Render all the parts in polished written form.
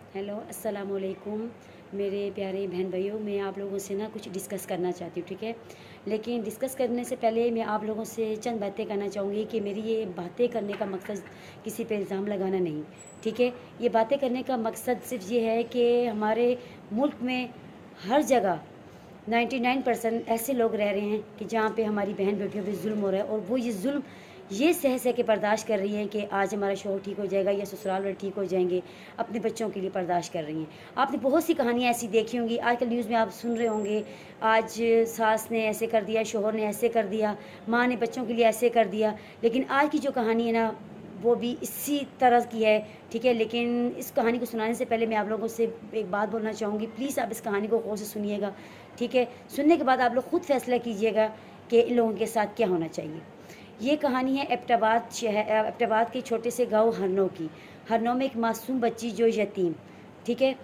Hello अस्सलाम वालेकुम मेरे प्यारे बहन भाइयों। मैं आप लोगों से ना कुछ डिस्कस करना चाहती हूँ, ठीक है। लेकिन डिस्कस करने से पहले मैं आप लोगों से चंद बातें करना चाहूँगी कि मेरी ये बातें करने का मकसद किसी पे इल्ज़ाम लगाना नहीं, ठीक है। ये बातें करने का मकसद सिर्फ ये है कि हमारे मुल्क में हर जगह 99% ऐसे लोग रह रहे हैं कि जहाँ पे हमारी बहन बेटियों पे जुल्म हो रहा है, और वो ये जुल्म ये सह सह के बर्दाश्त कर रही है कि आज हमारा शौहर ठीक हो जाएगा या ससुराल वाले ठीक हो जाएंगे, अपने बच्चों के लिए बर्दाश्त कर रही हैं। आपने बहुत सी कहानियाँ ऐसी देखी होंगी, आजकल न्यूज़ में आप सुन रहे होंगे, आज सास ने ऐसे कर दिया, शौहर ने ऐसे कर दिया, माँ ने बच्चों के लिए ऐसे कर दिया। लेकिन आज की जो कहानी है ना, वो भी इसी तरह की है, ठीक है। लेकिन इस कहानी को सुनाने से पहले मैं आप लोगों से एक बात बोलना चाहूँगी, प्लीज़ आप इस कहानी को गौर से सुनिएगा, ठीक है। सुनने के बाद आप लोग खुद फैसला कीजिएगा कि इन लोगों के साथ क्या होना चाहिए। ये कहानी है एबटाबाद के छोटे से गांव हरनौ की। हरनौ में एक मासूम बच्ची जो यतीम, ठीक है,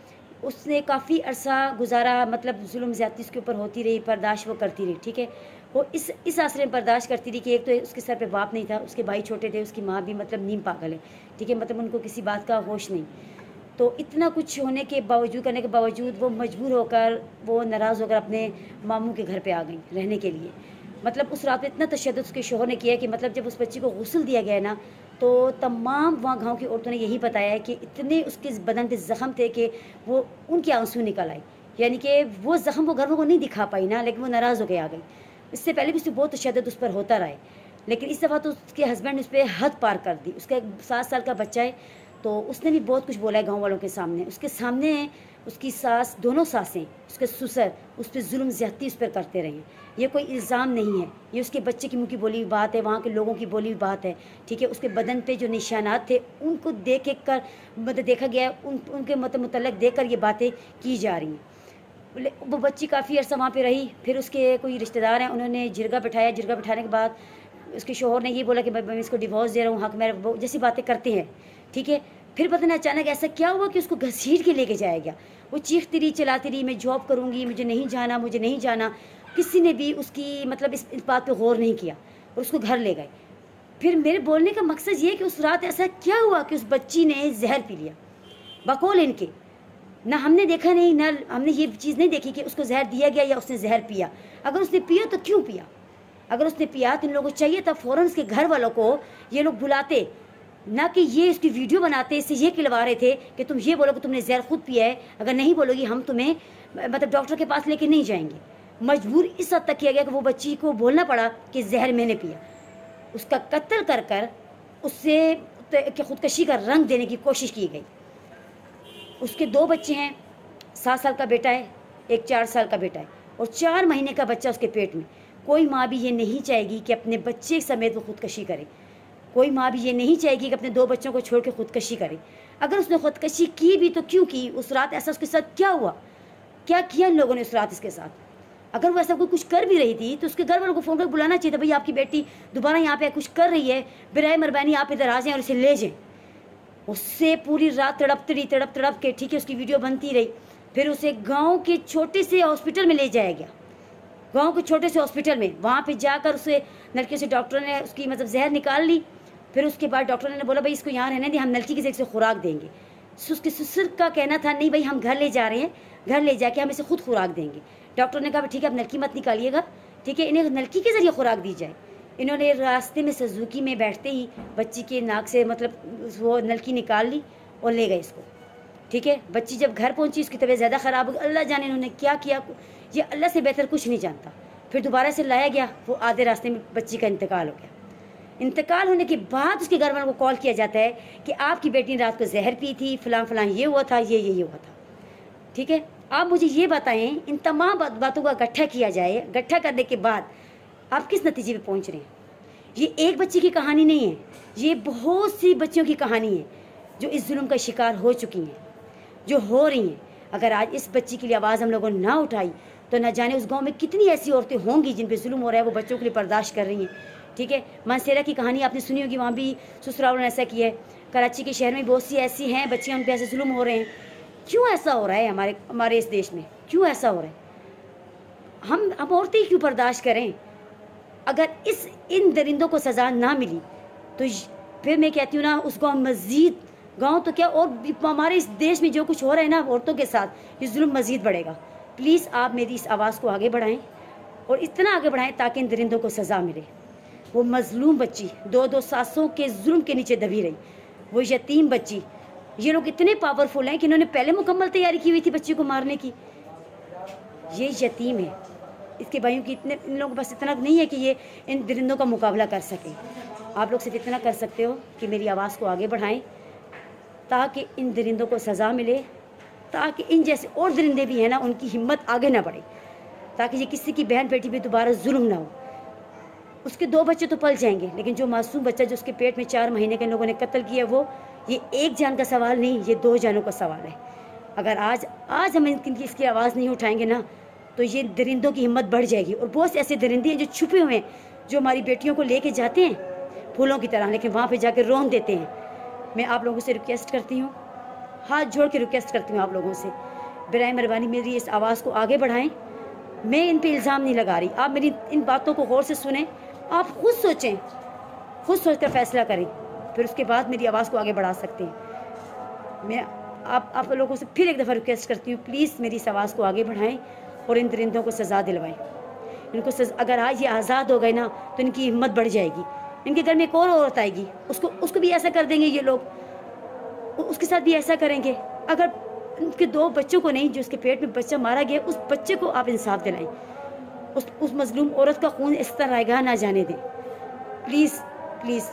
उसने काफ़ी अरसा गुजारा, मतलब जुल्म ज़्यादती उसके ऊपर होती रही, बर्दाश्त वो करती रही, ठीक है। वो इस आसरे में बर्दाश्त करती रही कि एक तो उसके सर पे बाप नहीं था, उसके भाई छोटे थे, उसकी माँ भी मतलब नीम पागल है, ठीक है, मतलब उनको किसी बात का होश नहीं। तो इतना कुछ होने के बावजूद, करने के बावजूद, वो मजबूर होकर, वो नाराज़ होकर अपने मामू के घर पे आ गई रहने के लिए। मतलब उस रात में इतना तशद्दुद उसके शौहर ने किया कि मतलब जब उस बच्ची को गुस्ल दिया गया ना, तो तमाम वहाँ गांव की औरतों ने यही बताया है कि इतने उसके बदन पे ज़ख्म थे कि वो उनके आंसू निकल आए। यानी कि वो ज़ख्म वो घर में को नहीं दिखा पाई ना, लेकिन वो नाराज़ हो के आ गई। इससे पहले भी उससे बहुत तशद्दुद उस पर होता रहा है, लेकिन इस दफ़ा तो उसके हस्बैंड ने उस पर हद पार कर दी। उसका एक 7 साल का बच्चा है, तो उसने भी बहुत कुछ बोला है गाँव वालों के सामने। उसके सामने उसकी सास, दोनों सासें, उसके ससुर उस पर जुल्म ज़्यादती उस पर करते रहे हैं। ये कोई इल्ज़ाम नहीं है, ये उसके बच्चे की मुँह की बोली हुई बात है, वहाँ के लोगों की बोली हुई बात है, ठीक है। उसके बदन पे जो निशानात थे उनको देख कर मतलब देखा गया है, उनके मुतल्लिक़ देख कर ये बातें की जा रही हैं। वो बच्ची काफ़ी अर्सा वहाँ पे रही, फिर उसके कोई रिश्तेदार हैं, उन्होंने जिरगा बिठाया। जिरगा बिठाने के बाद उसके शौहर ने ये बोला कि मैं इसको डिवोर्स दे रहा हूँ, हक मेरा, वो जैसी बातें करते हैं, ठीक है। फिर पता नहीं अचानक ऐसा क्या हुआ कि उसको घसीट के लेके जाया गया। वो चीखती रही, चिल्लाती रही, मैं जॉब करूँगी, मुझे नहीं जाना, मुझे नहीं जाना। किसी ने भी उसकी मतलब इस बात पे गौर नहीं किया और उसको घर ले गए। फिर मेरे बोलने का मकसद ये है कि उस रात ऐसा क्या हुआ कि उस बच्ची ने ज़हर पी लिया बकौल इनके। ना हमने देखा नहीं, ना हमने ये चीज़ नहीं देखी कि उसको ज़हर दिया गया या उसने ज़हर पिया। अगर उसने पिया तो क्यों पिया? अगर उसने पिया तो इन लोगों को चाहिए था फ़ौरन उसके घर वालों को ये लोग बुलाते, ना कि ये उसकी वीडियो बनाते, इससे ये खिलवा रहे थे कि तुम ये बोलो कि तुमने ज़हर खुद पिया है, अगर नहीं बोलोगी हम तुम्हें मतलब डॉक्टर के पास लेके नहीं जाएंगे। मजबूर इस हद तक किया गया कि वो बच्ची को बोलना पड़ा कि ज़हर मैंने पिया। उसका कत्ल कर कर उससे खुदकशी का रंग देने की कोशिश की गई। उसके 2 बच्चे हैं, 7 साल का बेटा है, एक 4 साल का बेटा है, और 4 महीने का बच्चा उसके पेट में। कोई माँ भी ये नहीं चाहेगी कि अपने बच्चे समेत वो खुदकशी करे। कोई माँ भी ये नहीं चाहेगी कि अपने 2 बच्चों को छोड़ के खुदकशी करे। अगर उसने खुदकशी की भी तो क्यों की? उस रात ऐसा उसके साथ क्या हुआ? क्या किया इन लोगों ने उस रात इसके साथ? अगर वो ऐसा कोई कुछ कर भी रही थी तो उसके घर वालों को फ़ोन करके बुलाना चाहिए था, भई आपकी बेटी दोबारा यहाँ पे कुछ कर रही है, बिराए मेहरबानी आप इधर आ जाएँ और इसे ले जाएँ। उससे पूरी रात तड़प तड़प के, ठीक है, उसकी वीडियो बनती रही। फिर उसे गांव के छोटे से हॉस्पिटल में ले जाया गया, गांव के छोटे से हॉस्पिटल में। वहाँ पे जाकर उसे नलके से डॉक्टर ने उसकी मतलब जहर निकाल ली। फिर उसके बाद डॉक्टर ने बोला भाई इसको यहाँ रहने दें, हम नलकी के जरिए से खुराक देंगे। उसके ससुर का कहना था नहीं भाई हम घर ले जा रहे हैं, घर ले जाके हम इसे खुद खुराक देंगे। डॉक्टर ने कहा ठीक है, अब नलकी मत निकालिएगा, ठीक है, इन्हें नलकी के ज़रिए खुराक दी जाए। इन्होंने रास्ते में सुजुकी में बैठते ही बच्ची के नाक से मतलब वो नलकी निकाल ली और ले गए इसको, ठीक है। बच्ची जब घर पहुंची उसकी तबीयत ज़्यादा ख़राब हो गई, अल्लाह जाने इन्होंने क्या किया, ये अल्लाह से बेहतर कुछ नहीं जानता। फिर दोबारा से लाया गया, वो आधे रास्ते में बच्ची का इंतकाल हो गया। इंतकाल होने के बाद उसके घर वालों को कॉल किया जाता है कि आपकी बेटी ने रात को जहर पी थी, फ़लाँ फ़लाँ ये हुआ था, ये हुआ था, ठीक है। आप मुझे ये बताएं, इन तमाम बातों का इकट्ठा किया जाए, इकट्ठा करने के बाद आप किस नतीजे पे पहुंच रहे हैं? ये एक बच्ची की कहानी नहीं है, ये बहुत सी बच्चियों की कहानी है जो इस जुल्म का शिकार हो चुकी हैं, जो हो रही हैं। अगर आज इस बच्ची के लिए आवाज़ हम लोगों ने ना उठाई तो न जाने उस गांव में कितनी ऐसी औरतें होंगी जिन पे जुल्म हो रहा है, वो बच्चों के लिए बर्दाश्त कर रही हैं, ठीक है। मानसेरा की कहानी आपने सुनी होगी, वहाँ भी ससुराल ने ऐसा किया है। कराची के शहर में बहुत सी ऐसी हैं बच्चियाँ, उन पर ऐसे जुल्म हो रहे हैं। क्यों ऐसा हो रहा है हमारे इस देश में? क्यों ऐसा हो रहा है? हम औरतें क्यों बर्दाश्त करें? अगर इन दरिंदों को सज़ा ना मिली तो फिर मैं कहती हूँ ना, उसको हम मज़ीद گاؤں تو کیا، اور ہمارے اس دیش میں جو کچھ ہو رہا ہے نا عورتوں کے ساتھ، یہ ظلم مزید بڑھے گا. پلیز آپ میری اس آواز کو آگے بڑھائیں، اور اتنا آگے بڑھائیں تاکہ ان درندوں کو سزا ملے. وہ مظلوم بچی 2 ساسوں کے ظلم کے نیچے دبی رہی، وہ یتیم بچی. یہ لوگ اتنے پاورفل ہیں کہ انہوں نے پہلے مکمل تیاری کی ہوئی تھی بچی کو مارنے کی. یہ یتیم ہے، اس کے بھائیوں کی ان لوگوں کے پاس اتنا نہیں ہے کہ یہ ان درندوں کا مقابلہ کر سکیں. آپ لوگ صرف اتنا کر سکتے ہو کہ میری آواز کو آگے بڑھائیں تاکہ ان درندوں کو سزا ملے، تاکہ ان جیسے اور درندے بھی ہیں نا ان کی ہمت آگے نہ بڑھے، تاکہ یہ کسی کی بہن بیٹی پہ دوبارہ ظلم نہ ہو. اس کے 2 بچے تو پل جائیں گے، لیکن جو معصوم بچہ جو اس کے پیٹ میں 4 مہینے کے لوگوں نے قتل کیا، وہ یہ 1 جان کا سوال نہیں، یہ 2 جانوں کا سوال ہے. اگر آج ہم اس کی آواز نہیں اٹھائیں گے نا تو یہ درندوں کی ہمت بڑھ جائے گی. اور بہت سے ایسے درندے ہیں جو چھپے ہوئے ہیں، جو ہماری بیٹیوں کو لے کے جاتے ہیں پھولوں کی طرح، لیکن وہاں پہ جا کے رون دیتے ہیں. میں آپ لوگوں سے ریکویسٹ کرتی ہوں، ہاتھ جوڑ کے ریکویسٹ کرتی ہوں آپ لوگوں سے، برائے مہربانی میری اس آواز کو آگے بڑھائیں. میں ان پہ الزام نہیں لگا رہی، آپ میری ان باتوں کو غور سے سنیں، آپ خود سوچیں، خود سوچ کر فیصلہ کریں، پھر اس کے بعد میری آواز کو آگے بڑھا سکتے ہیں. میں آپ لوگوں سے پھر ایک دفعہ ریکویسٹ کرتی ہوں، پلیز میری اس آواز کو آگے بڑھائیں اور ان درندوں کو سزا دلوائیں. ان کو اگر آج یہ آزاد ہو گئے نا تو ان کی ہمت بڑھ جائے گی. ان کے گھر میں ایک اور عورت آئے گی، اس کو بھی ایسا کر دیں گے یہ لوگ، اس کے ساتھ بھی ایسا کریں گے. اگر ان کے 2 بچوں کو نہیں، جو اس کے پیٹ میں بچہ مارا گیا، اس بچے کو آپ انصاف دلائیں، اس مظلوم عورت کا خون اس طرح رائے گاہ نہ جانے دیں. Please please